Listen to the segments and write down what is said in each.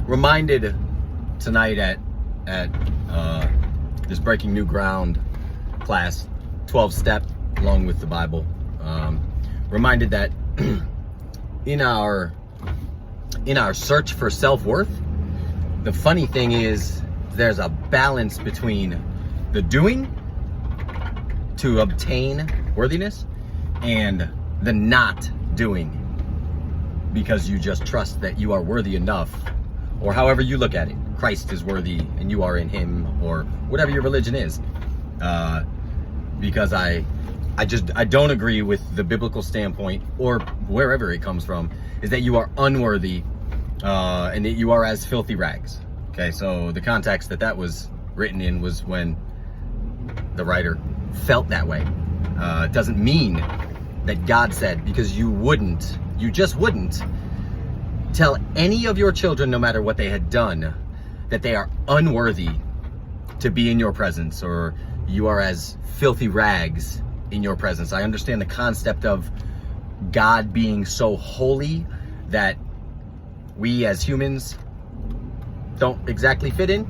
Reminded tonight at this Breaking New Ground class, 12-step, along with the Bible. Reminded that in our search for self-worth, the funny thing is there's a balance between the doing to obtain worthiness and the not doing because you just trust that you are worthy enough, or however you look at it. Christ is worthy and you are in him, or whatever your religion is. Because I don't agree with the biblical standpoint, or wherever it comes from, is that you are unworthy and that you are as filthy rags. Okay, so the context that was written in was when the writer felt that way. It doesn't mean that God said, because you just wouldn't tell any of your children, no matter what they had done, that they are unworthy to be in your presence, or you are as filthy rags in your presence. I understand the concept of God being so holy that we as humans don't exactly fit in.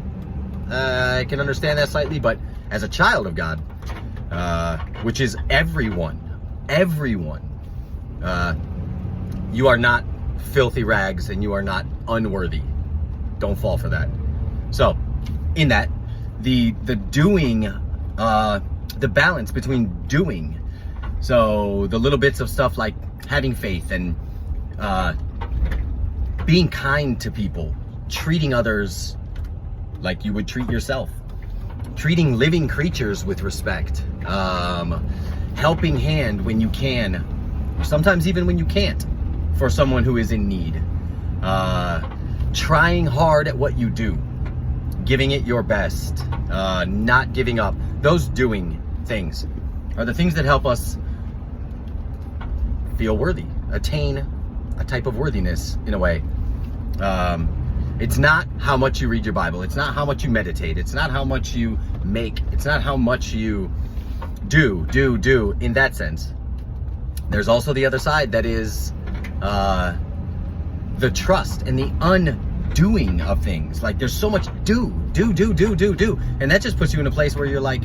I can understand that slightly, but as a child of God, which is everyone, you are not filthy rags and you are not unworthy. Don't fall for that. So in that, the doing, the balance between doing, so the little bits of stuff like having faith and being kind to people, treating others like you would treat yourself, treating living creatures with respect, helping hand when you can, sometimes even when you can't, for someone who is in need, trying hard at what you do, giving it your best, not giving up. Those doing things are the things that help us feel worthy, attain a type of worthiness in a way. It's not how much you read your Bible. It's not how much you meditate. It's not how much you make. It's not how much you do in that sense. There's also the other side that is the trust and the undoing of things. Like there's so much do. And that just puts you in a place where you're like,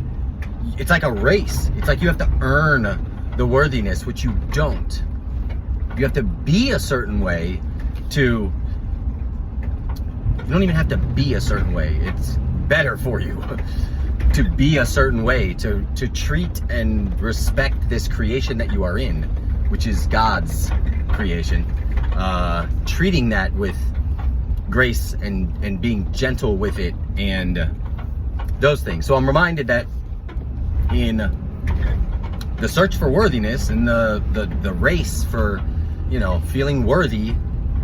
it's like a race. It's like you have to earn the worthiness, which you don't. You have to be a certain way to... You don't even have to be a certain way. It's better for you to be a certain way, to treat and respect this creation that you are in, which is God's creation. Treating that with grace and being gentle with it and those things. So I'm reminded that in the search for worthiness and the race for, feeling worthy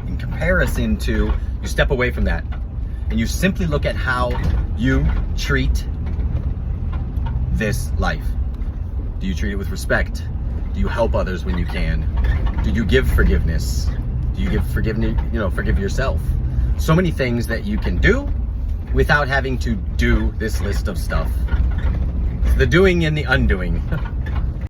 in comparison to, you step away from that and you simply look at how you treat this life. Do you treat it with respect? Do you help others when you can? Do you give forgiveness? Do you give forgiveness, forgive yourself? So many things that you can do without having to do this list of stuff. The doing and the undoing.